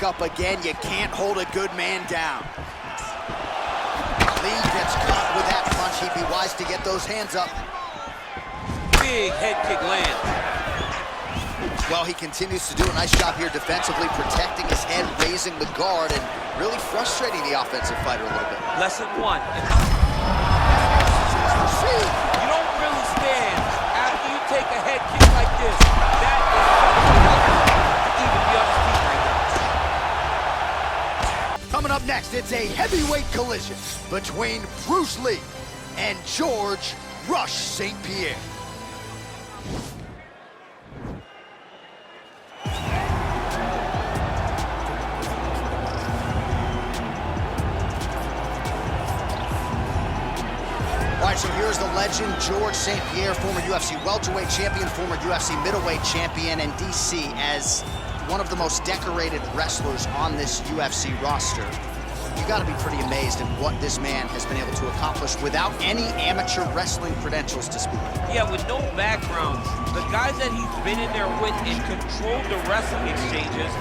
back up again. You can't hold a good man down. Lee gets caught with that punch. He'd be wise to get those hands up. Big head kick lands. Well, he continues to do a nice job here defensively, protecting his head, raising the guard, and really frustrating the offensive fighter a little bit. Lesson one. You don't really stand after you take a head kick like this. That is to even be on his feet right now. Coming up next, it's a heavyweight collision between Bruce Lee and George "Rush" St-Pierre. All right, so here's the legend, George St-Pierre, former UFC welterweight champion, former UFC middleweight champion, and DC as one of the most decorated wrestlers on this UFC roster. You gotta be pretty amazed at what this man has been able to accomplish without any amateur wrestling credentials to speak of. Yeah, with no background. The guys that he's been in there with and controlled the wrestling exchanges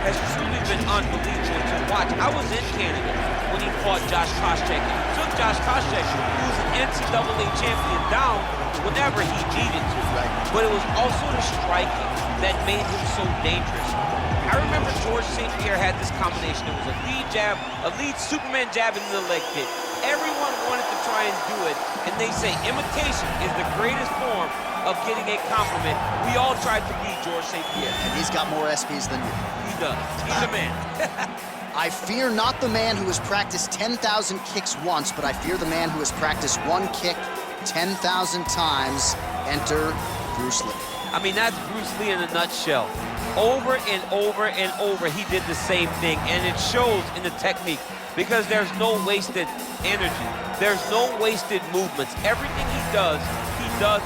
has truly been unbelievable to watch. I was in Canada when he fought Josh Koscheck, and he took Josh Koscheck, who was an NCAA champion, down whenever he needed to. Right. But it was also the striking that made him so dangerous. I remember George St-Pierre had this combination. It was a lead jab, a lead Superman jab into the leg kick. Everyone wanted to try and do it, and they say imitation is the greatest form of getting a compliment. We all tried to be George St-Pierre. And he's got more SPs than you. He does. He's a man. I fear not the man who has practiced 10,000 kicks once, but I fear the man who has practiced one kick 10,000 times. Enter Bruce Lee. I mean, that's Bruce Lee in a nutshell. Over and over and over, he did the same thing, and it shows in the technique because there's no wasted energy. There's no wasted movements. Everything he does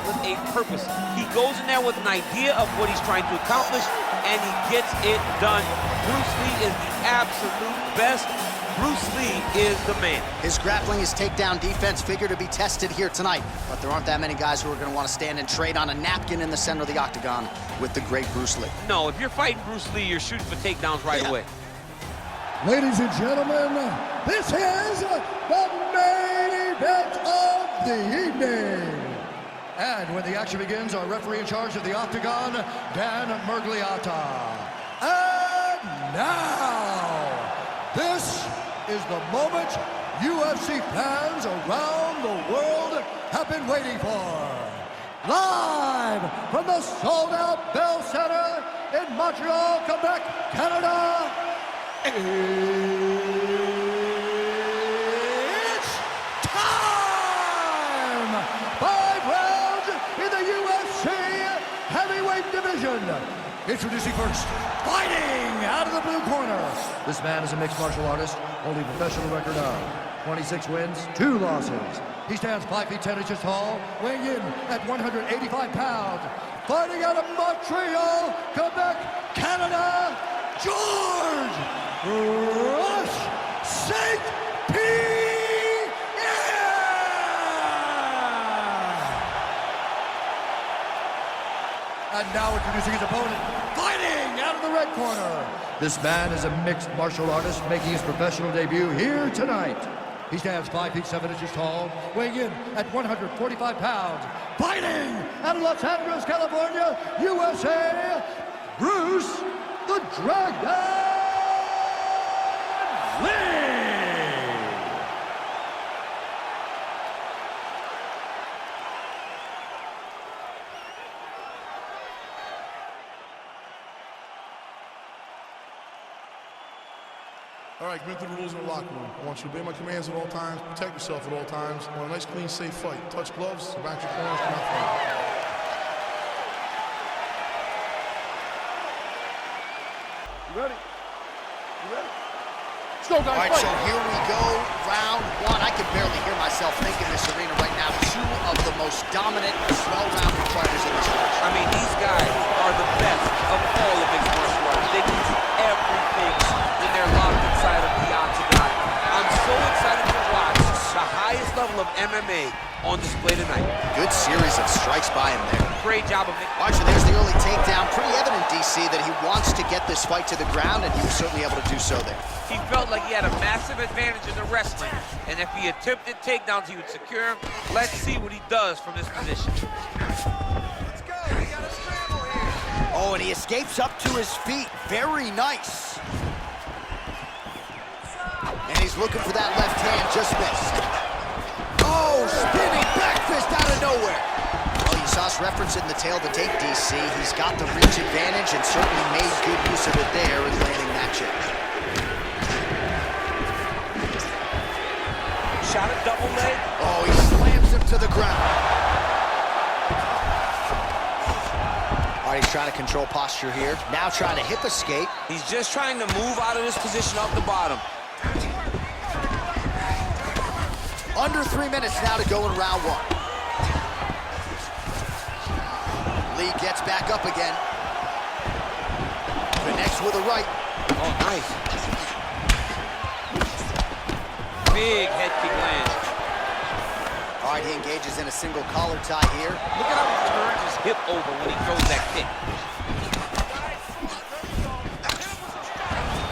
with a purpose. He goes in there with an idea of what he's trying to accomplish, and he gets it done. Bruce Lee is the absolute best. Bruce Lee is the man. His grappling, his takedown defense figure to be tested here tonight, but there aren't that many guys who are going to want to stand and trade on a napkin in the center of the octagon with the great Bruce Lee. No, if you're fighting Bruce Lee, you're shooting for takedowns right away. Ladies and gentlemen, this is the main event of the evening. And when the action begins, our referee in charge of the octagon, Dan Mergliata. And now, this is the moment UFC fans around the world have been waiting for. Live from the sold-out Bell Center in Montreal, Quebec, Canada, it's time! 5 rounds in the UFC heavyweight division. Introducing first, fighting out of the blue corner. This man is a mixed martial artist, holding a professional record of 26 wins, 2 losses. He stands 5 feet 10 inches tall, weighing in at 185 pounds. Fighting out of Montreal, Quebec, Canada, George "Rush" St-Pierre! And now introducing his opponent, fighting out of the red corner. This man is a mixed martial artist making his professional debut here tonight. He stands 5 feet 7 inches tall, weighing in at 145 pounds. Fighting out of Los Angeles, California, USA, Bruce the Dragon Lee! All right, commit to the rules in the locker room. I want you to obey my commands at all times, protect yourself at all times. I want a nice, clean, safe fight. Touch gloves, back your corners, do not fight. You ready? You ready? Let's go, guys. All right, fight. so here we go, round 1. I can barely hear myself think in this arena right now. 2 of the most dominant, well-rounded fighters in this division. I mean, these guys are the best of all of mixed martial arts. They can do everything when they're locked inside of the octagon. I'm so excited to watch the highest level of MMA on display tonight. Good series of strikes by him there. Great job of making. Watch, there's the early takedown. Pretty evident, DC, that he wants to get this fight to the ground, and he was certainly able to do so there. He felt like he had a massive advantage in the wrestling, and if he attempted takedowns, he would secure him. Let's see what he does from this position. Let's go. We got a scramble here. Oh, and he escapes up to his feet. Very nice. And he's looking for that left hand, just missed. Oh, spinning back fist out of nowhere. Well, you saw us reference it in the tail of the tape, DC. He's got the reach advantage and certainly made good use of it there in landing that chip. Shot a double leg. Oh, he slams him to the ground. All right, he's trying to control posture here. Now trying to hip escape. He's just trying to move out of this position off the bottom. Under 3 minutes now to go in round one. Lee gets back up again. Connects with a right. Oh, nice. Big head kick lands. All right, he engages in a single collar tie here. Look at how he turns his hip over when he throws that kick.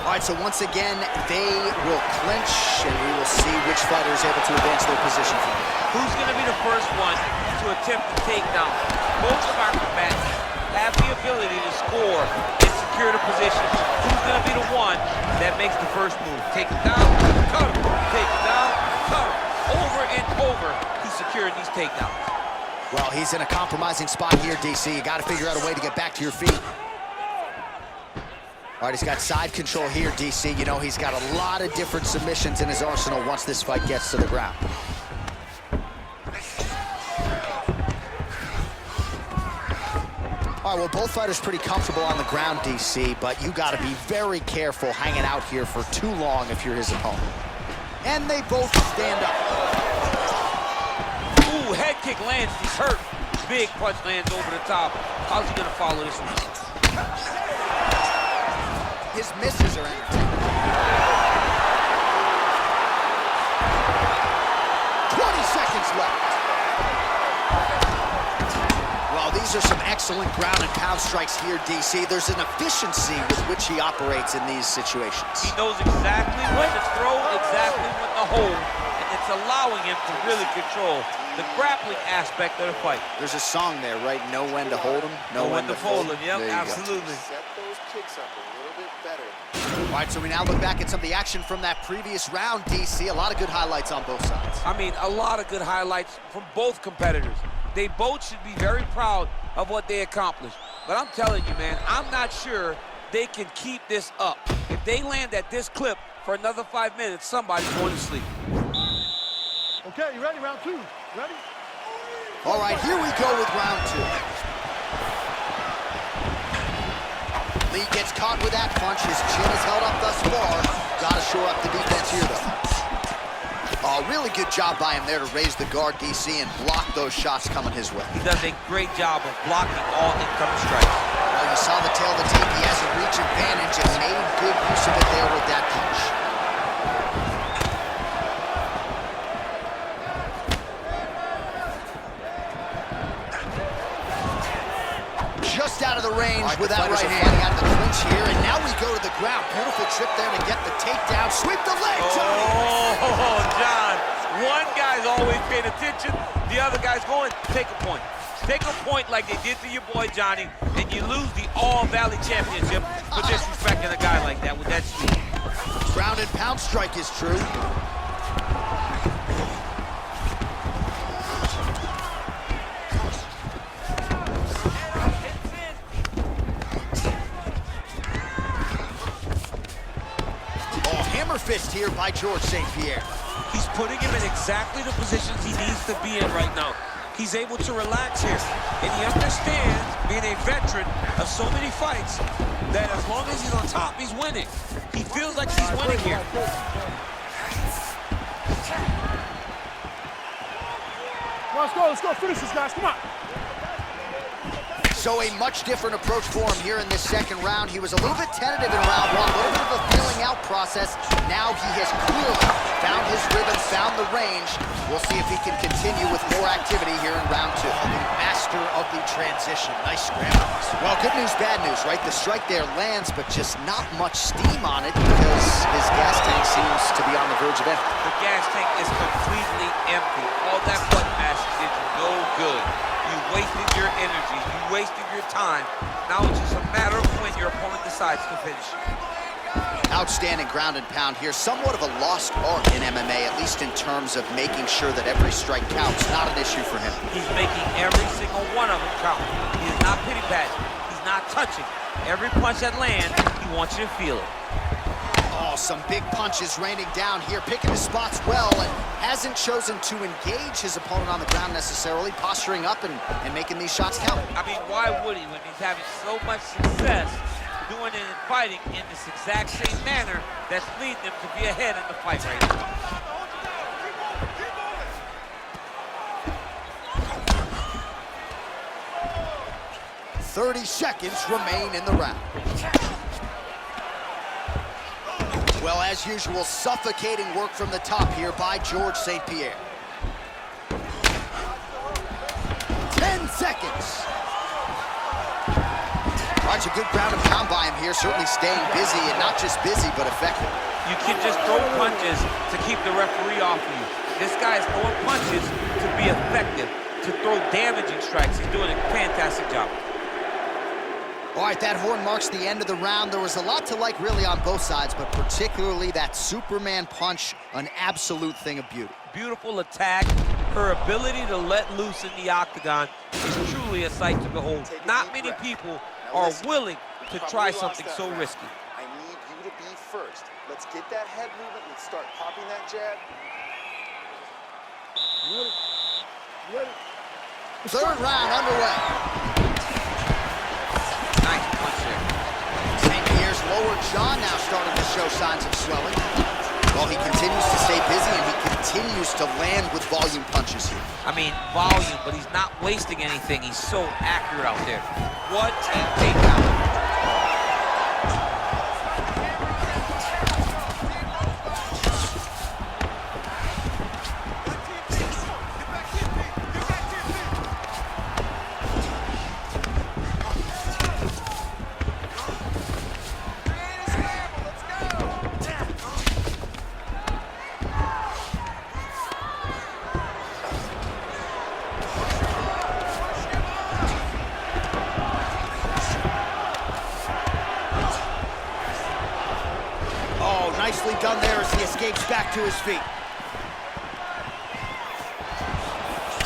All right, so once again, they will clinch, and we will see which fighter is able to advance their position from here. Who's going to be the first one to attempt to take down? Both of our combatants have the ability to score and secure the position. Who's going to be the one that makes the first move? Take it down, cut him. Take it down, cut him. Over and over, he's securing these takedowns. Well, he's in a compromising spot here, DC. You got to figure out a way to get back to your feet. All right, he's got side control here, DC. You know, he's got a lot of different submissions in his arsenal once this fight gets to the ground. All right, well, both fighters pretty comfortable on the ground, DC, but you got to be very careful hanging out here for too long if you're his opponent. And they both stand up. Ooh, head kick lands, he's hurt. Big punch lands over the top. How's he going to follow this one? His misses are entertaining. 20 seconds left. Well, these are some excellent ground and pound strikes here, DC. There's an efficiency with which he operates in these situations. He knows exactly when to throw, exactly when to hold, and it's allowing him to really control the grappling aspect of the fight. There's a song there, right? Know when to hold him, know when to fold him. Yep, There you go. absolutely. Set those kicks up a little bit better. All right, so we now look back at some of the action from that previous round, DC. A lot of good highlights on both sides. I mean, a lot of good highlights from both competitors. They both should be very proud of what they accomplished. But I'm telling you, man, I'm not sure they can keep this up. If they land at this clip for another 5 minutes, somebody's going to sleep. Okay, you ready? Round two. Ready? All right, here we go with round two. Lee gets caught with that punch. His chin is held up thus far. Got to shore up the defense here, though. Oh, really good job by him there to raise the guard, DC, and block those shots coming his way. He does a great job of blocking all incoming strikes. Well, you saw the tail of the tape. He has a reach advantage and made good use of it there with that punch. Just out of the range with that right hand. Got the clinch here, and now we go to the ground. Beautiful trip there to get the takedown. Sweep the leg, Johnny! Oh, John. One guy's always paying attention. The other guy's going, take a point. Take a point like they did to your boy, Johnny, and you lose the All-Valley Championship for disrespecting a guy like that with that speed. Ground and pound strike is true. Fist here by George St-Pierre. He's putting him in exactly the positions he needs to be in right now. He's able to relax here, and he understands, being a veteran of so many fights, that as long as he's on top, he's winning. He feels like he's winning here. Let's go, finish this, guys, come on. So a much different approach for him here in this second round. He was a little bit tentative in round one, a little bit of a feeling out process. Now he has clearly found his rhythm, found the range. We'll see if he can continue with more activity here in round two. The master of the transition. Nice scramble. Well, good news, bad news, right? The strike there lands, but just not much steam on it because his gas tank seems to be on the verge of empty. The gas tank is completely empty. All that butt mashing did you no good. You wasted your energy. You wasted your time. Now it's just a matter of when your opponent decides to finish you. Outstanding ground and pound here. Somewhat of a lost art in MMA, at least in terms of making sure that every strike counts. Not an issue for him. He's making every single one of them count. He is not pity-patting. He's not touching. Every punch that lands, he wants you to feel it. Oh, some big punches raining down here, picking his spots well, and hasn't chosen to engage his opponent on the ground necessarily, posturing up and making these shots count. I mean, why would he when he's having so much success doing it and fighting in this exact same manner that's leading him to be ahead in the fight right now? 30 seconds remain in the round. Well, as usual, suffocating work from the top here by George St-Pierre. 10 seconds. Watch a good ground and pound by him here, certainly staying busy, and not just busy, but effective. You can just throw punches to keep the referee off of you. This guy is throwing punches to be effective, to throw damaging strikes. He's doing a fantastic job. All right, that horn marks the end of the round. There was a lot to like really on both sides, but particularly that Superman punch, an absolute thing of beauty. Beautiful attack. Her ability to let loose in the octagon is truly a sight to behold. Not many people are willing to try something so risky. I need you to be first. Let's get that head movement. Let's start popping that jab. You ready? Third round underway. Nice punch there. St-Pierre's lower jaw now starting to show signs of swelling. Well, he continues to stay busy, and he continues to land with volume punches here. I mean, volume, but he's not wasting anything. He's so accurate out there. What a takedown. Nicely done there as he escapes back to his feet.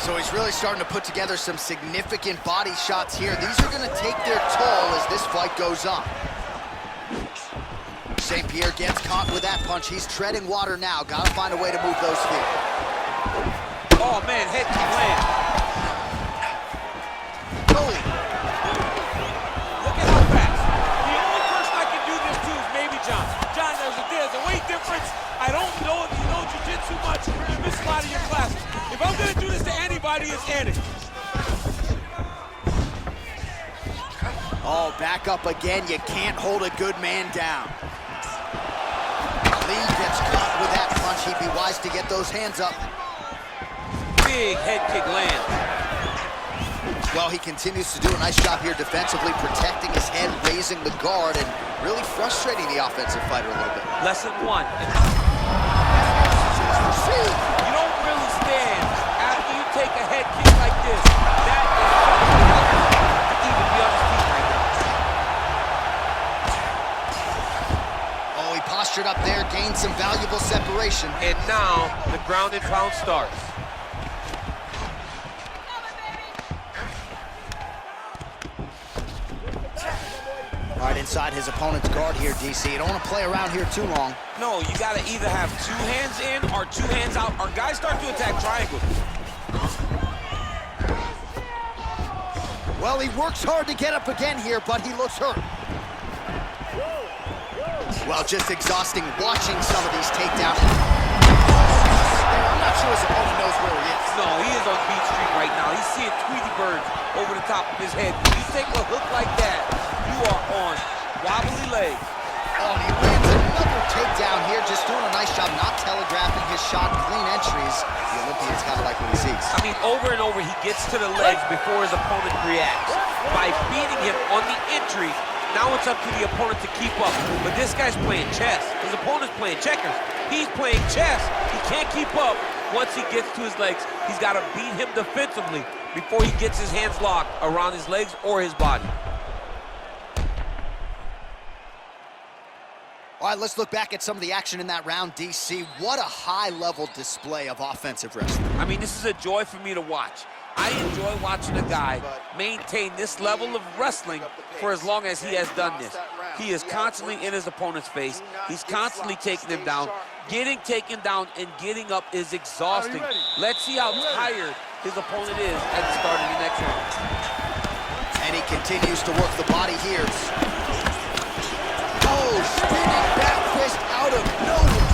So he's really starting to put together some significant body shots here. These are going to take their toll as this fight goes on. St-Pierre gets caught with that punch. He's treading water now. Got to find a way to move those feet. Oh, man, head kick land. Holy. Look at how fast. The only person I can do this to is maybe John. John, there's a weight difference. I don't know if you know jiu-jitsu much. You miss a lot of your classes. If I'm going to do this to anybody, it's Eddie. Oh, back up again. You can't hold a good man down. Lee gets caught with that punch. He'd be wise to get those hands up. Big head kick lands. Well, he continues to do a nice job here defensively, protecting his head, raising the guard, and really frustrating the offensive fighter a little bit. Lesson one. You don't really stand after you take a head kick like this. That is to even be on his feet right now. Oh, he postured up there, gained some valuable separation. And now the ground and pound starts. All right, inside his opponent's guard here, DC. You don't want to play around here too long. No, you got to either have two hands in or two hands out, or guys start to attack triangles. Well, he works hard to get up again here, but he looks hurt. Well, just exhausting watching some of these takedowns. I'm not sure his opponent knows where he is. No, he is on Beach Street right now. He's seeing Tweety birds over the top of his head. When you take a hook like that, you are on wobbly legs. Oh, and he lands another takedown here, just doing a nice job not telegraphing his shot. Clean entries. The Olympian's gotta like what he sees. I mean, over and over, he gets to the legs before his opponent reacts. By beating him on the entry, now it's up to the opponent to keep up. But this guy's playing chess. His opponent's playing checkers. He's playing chess. He can't keep up. Once he gets to his legs, he's got to beat him defensively before he gets his hands locked around his legs or his body. All right, let's look back at some of the action in that round, DC. What a high-level display of offensive wrestling. I mean, this is a joy for me to watch. I enjoy watching a guy maintain this level of wrestling for as long as he has done this. He is constantly in his opponent's face. He's constantly taking him down. Getting taken down and getting up is exhausting. Let's see how tired his opponent is at the start of the next round. And he continues to work the body here. Oh, spinning back fist out of nowhere.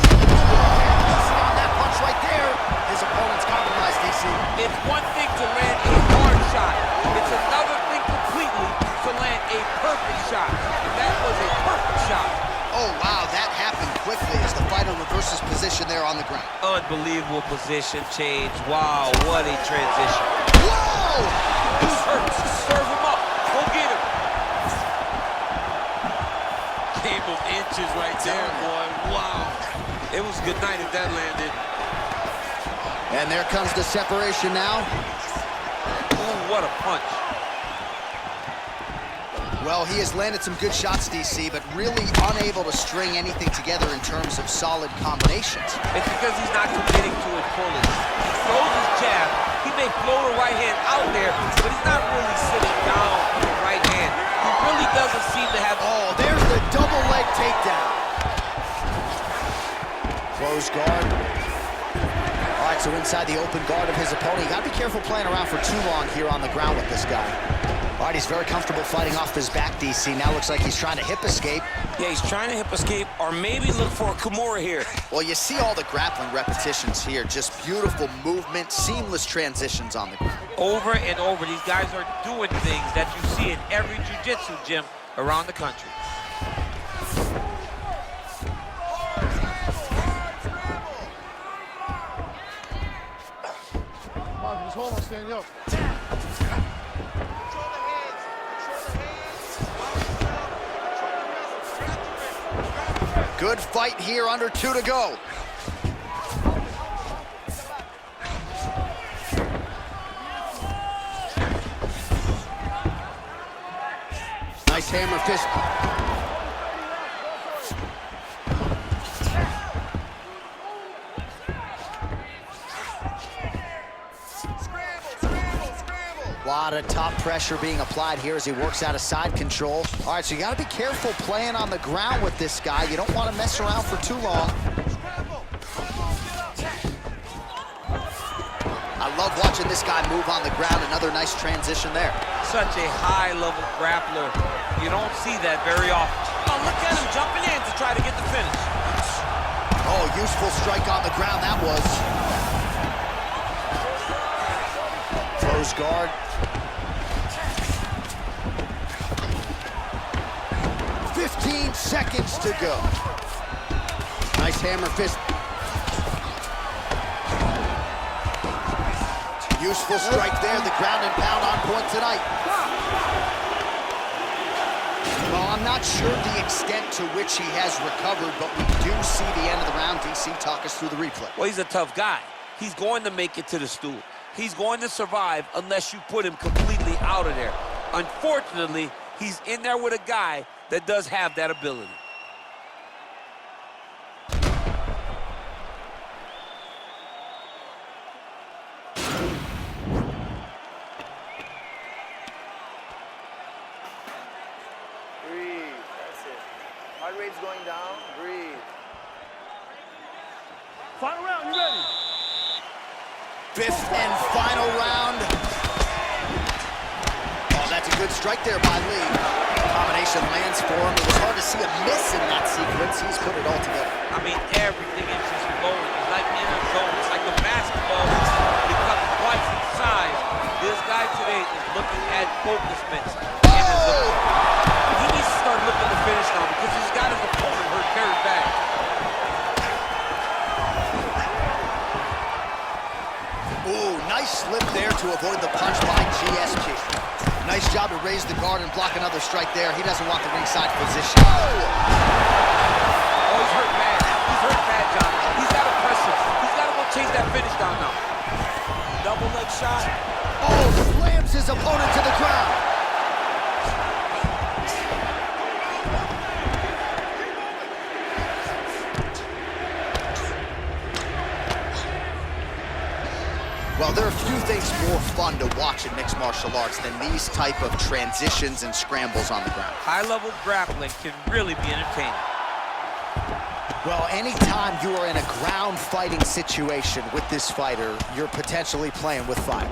On that punch right there, his opponent's compromised, DC. It's one thing to land a hard shot. It's another thing completely to land a perfect shot. And that was a perfect shot. Oh, wow, that happened quickly as the fighter reverses position there on the ground. Unbelievable position change. Wow, what a transition. Whoa! He's hurt. Serve him up. Go get him. Game of inches right there, boy. Wow. It was good night if that landed. And there comes the separation now. Ooh, what a punch. Well, he has landed some good shots, DC, but really unable to string anything together in terms of solid combinations. It's because he's not committing to it fully. He throws his jab. He may float a right hand out there, but he's not really sitting down on the right hand. He really doesn't seem to have... Oh, there's the double leg takedown. Close guard. All right, so inside the open guard of his opponent. You gotta be careful playing around for too long here on the ground with this guy. All right, he's very comfortable fighting off his back, DC. Now looks like he's trying to hip escape. Yeah, he's trying to hip escape or maybe look for a Kimura here. Well, you see all the grappling repetitions here. Just beautiful movement, seamless transitions on the ground. Over and over, these guys are doing things that you see in every jiu-jitsu gym around the country. Just hold on, stand up. Good fight here, under 2 to go. Nice hammer fist. A lot of top pressure being applied here as he works out of side control. All right, so you got to be careful playing on the ground with this guy. You don't want to mess around for too long. I love watching this guy move on the ground. Another nice transition there. Such a high-level grappler. You don't see that very often. Oh, look at him jumping in to try to get the finish. Oh, useful strike on the ground that was. Close guard. 15 seconds to go. Nice hammer fist. Useful strike there. The ground and pound on point tonight. Well, I'm not sure the extent to which he has recovered, but we do see the end of the round. DC, talk us through the replay. Well, he's a tough guy. He's going to make it to the stool. He's going to survive unless you put him completely out of there. Unfortunately, he's in there with a guy that does have that ability. Breathe. That's it. Heart rate's going down. Breathe. Final round, you ready? Fifth and final round. Oh, that's a good strike there by Lee. Combination lands for him. It was hard to see a miss in that sequence. He's put it all together. I mean, everything is just flowing. It's like in a zone. It's like the basketball is becoming twice its size. This guy today is looking at focus mitts. He needs to start looking to finish now because he's got his opponent hurt very bad. nice slip there to avoid the punch by GSP. Nice job to raise the guard and block another strike there. He doesn't want the ringside position. Oh, he's hurt bad. He's hurt bad, John. He's got to press him. He's got to go chase that finish down now. Double leg shot. Oh, slams his opponent to the ground. Well, there are few things more fun to watch in mixed martial arts than these type of transitions and scrambles on the ground. High-level grappling can really be entertaining. Well, anytime you are in a ground fighting situation with this fighter, you're potentially playing with fire.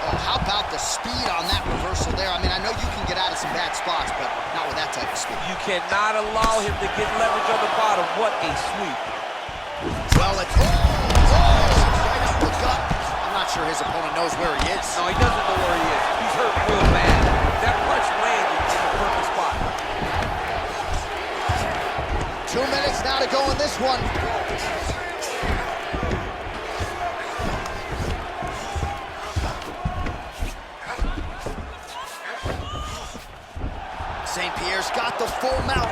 Oh, how about the speed on that reversal there? I mean, I know you can get out of some bad spots, but not with that type of speed. You cannot allow him to get leverage on the bottom. What a sweep. Well, it's right up the gut. I'm not sure his opponent knows where he is. No, he doesn't know where he is. He's hurt real bad. That punch landed in the perfect spot. 2 minutes now to go in this one. St-Pierre's got the full mount.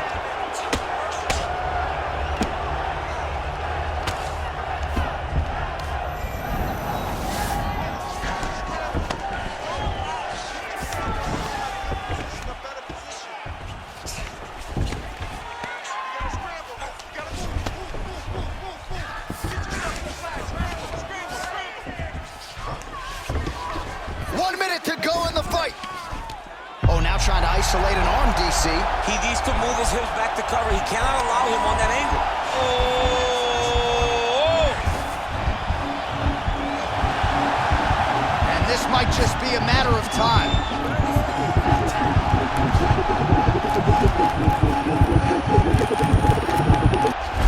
Trying to isolate an arm, DC. He needs to move his hips back to cover. He cannot allow him on that angle. Oh! And this might just be a matter of time.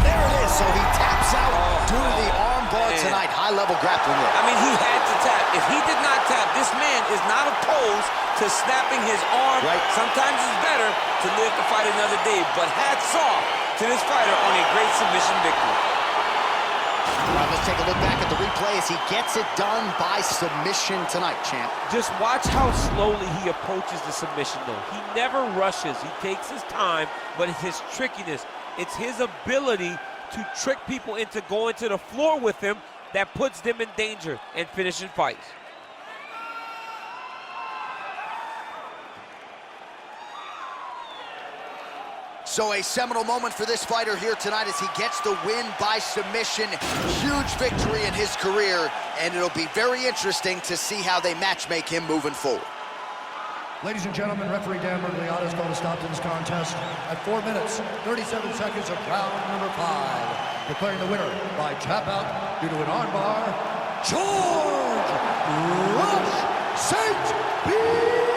There it is. So he taps out due to the arm bar tonight. High-level grappling work. I mean, he had to tap. If he did not tap, this man is not opposed to snapping his arm. Right. Sometimes it's better to live to fight another day, but hats off to this fighter on a great submission victory. All right, let's take a look back at the replay as he gets it done by submission tonight, champ. Just watch how slowly he approaches the submission, though. He never rushes. He takes his time, but it's his trickiness. It's his ability to trick people into going to the floor with him that puts them in danger and finishing fights. So a seminal moment for this fighter here tonight as he gets the win by submission. Huge victory in his career, and it'll be very interesting to see how they matchmake him moving forward. Ladies and gentlemen, referee Dan Mergliata has called a stop to this contest at 4 minutes, 37 seconds of round number 5. Declaring the winner by tap out due to an armbar, George Rush St-Pierre!